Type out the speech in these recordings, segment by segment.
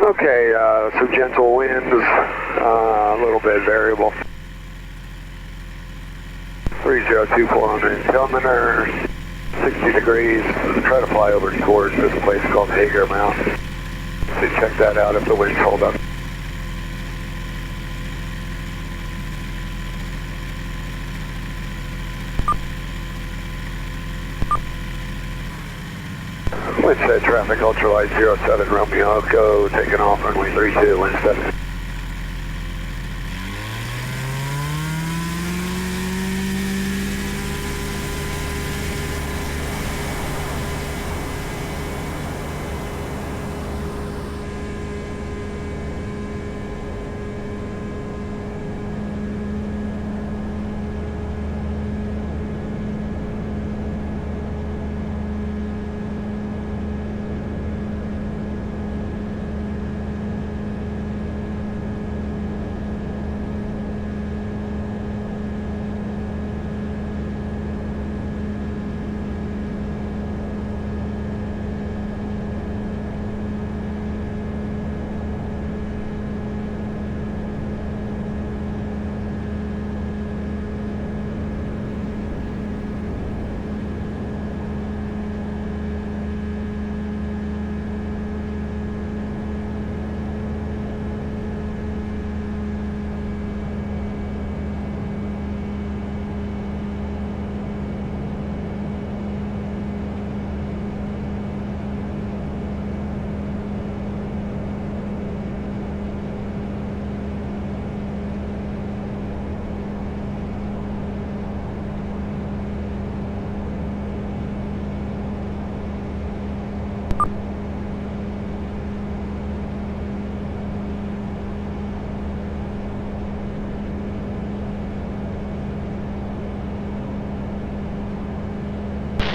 Okay, some gentle winds, a little bit variable. 3024 on the altimeter, 60 degrees. Try to fly over towards this place called Hager Mountain. So check that out if the winds hold up. Windside traffic ultralight 07 Romeo Echo, taking off runway 32, wind 7.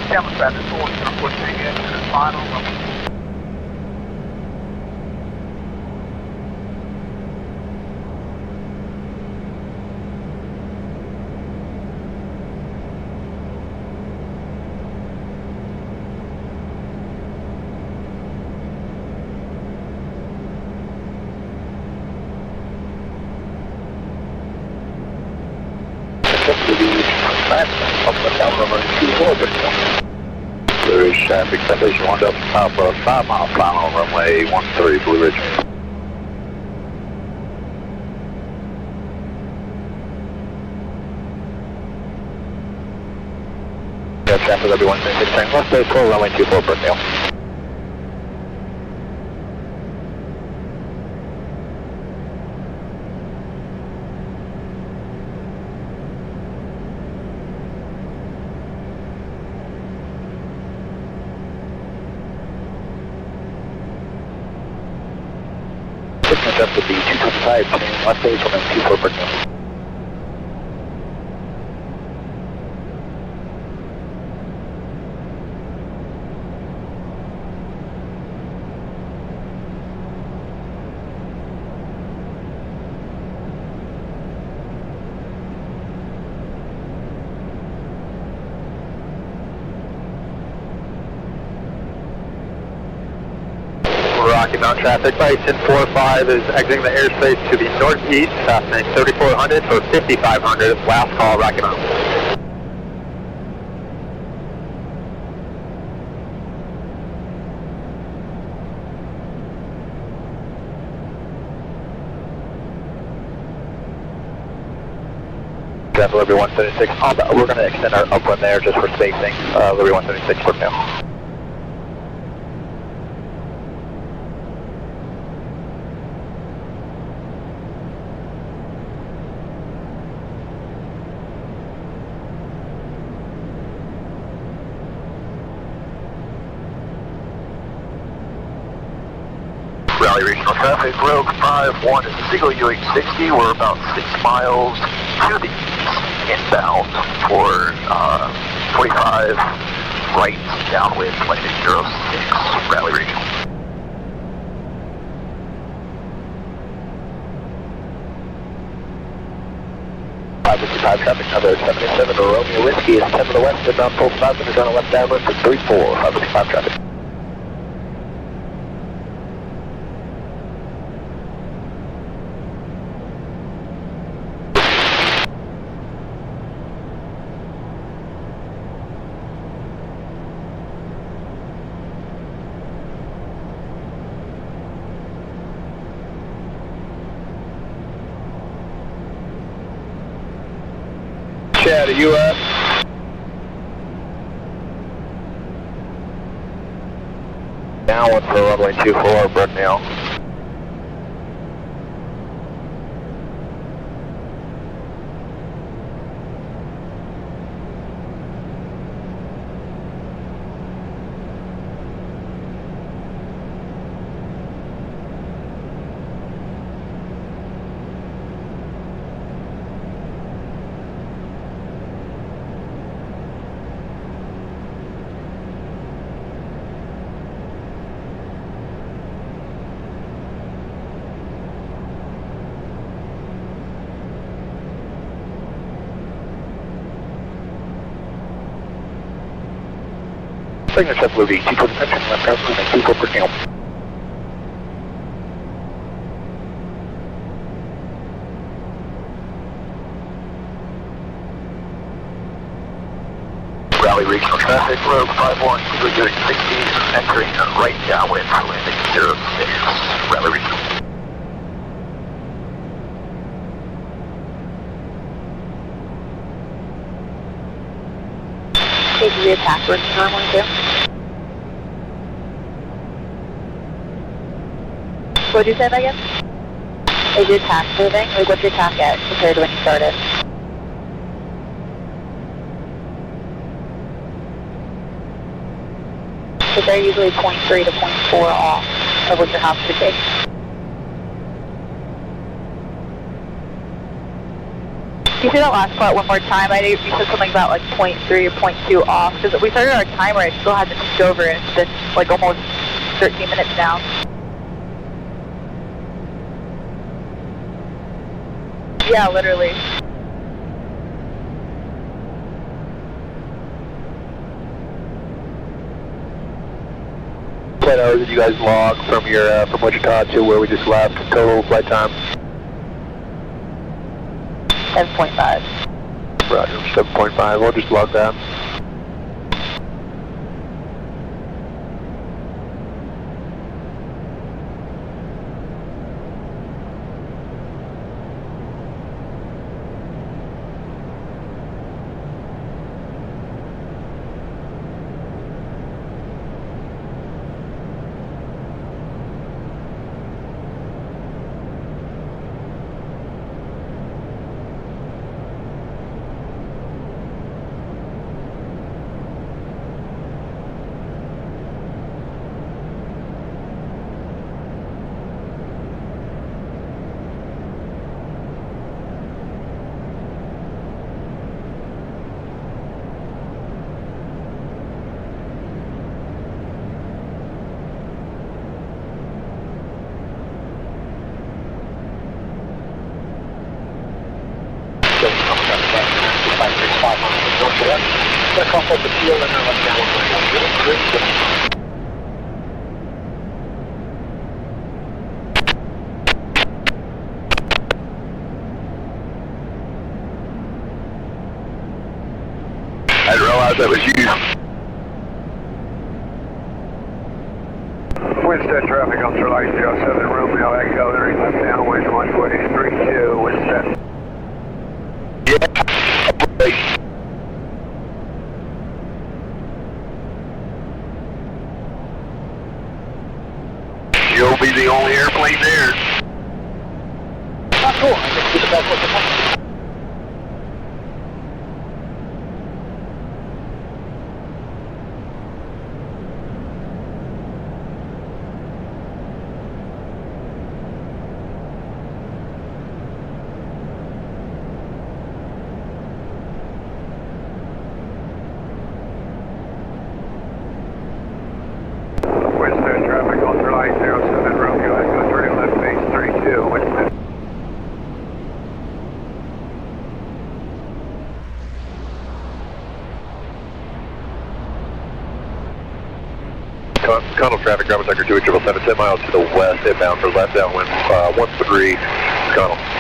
Camel's traffic 4, pushing into the final. There is traffic, citation 1 up top of 5 mile final runway 13, Blue Ridge. Yeah, traffic W136, left base 4, runway 24, Brookdale. Up to the 225, left base 194 Brookdale. Rocky Mountain traffic, Bison 45 is exiting the airspace to the northeast, passing 3400 for 5500, last call, Rocky Mountain. Traffic Liberty 176, we're going to extend our upwind there just for spacing, Liberty 176 for now. Raleigh Regional Traffic, Rogue 51 is single UH60. We're about 6 miles to the east inbound for 45 right downwind, landing 06, Raleigh Regional. .555 traffic, number 77 Romeo Whiskey is 10 to the west, inbound full stop, and is on a left downwind for 34, 555 traffic. Chad, are you up? Now one for runway 24, Brooknell. Signature set Louis, 2 left house, 24 Brooknell. Rally regional traffic, road 51, Uwharrie 60, entering right downwind for landing 06, Rally regional. This is the attack route 912. What did you say that again? Is your tack moving? Like, what's your tack at compared to when you started? So they're usually 0.3 to 0.4 off of what your house should be. Can you say that last part one more time? I know you said something about like 0.3 or 0.2 off. Because we started our timer, it still hasn't moved over. It's been like almost 13 minutes now. Yeah, literally. What hours did you guys log from your from Wichita to where we just left? Total flight time? 7.5. Roger, 7.5. We'll just log that. I didn't realize that was you. Winston traffic ultralight 07 Romeo Echo, entering left downwind 143.2, Winston. Yeah. You'll be the only airplane there. Oh, cool. I think we should put the phone. Winston traffic ultralight 07 Romeo Echo, turning left base 32, Winston. Connell traffic, Robert Tucker 2 777, 10 miles to the west, inbound for left downwind, 13, Connell.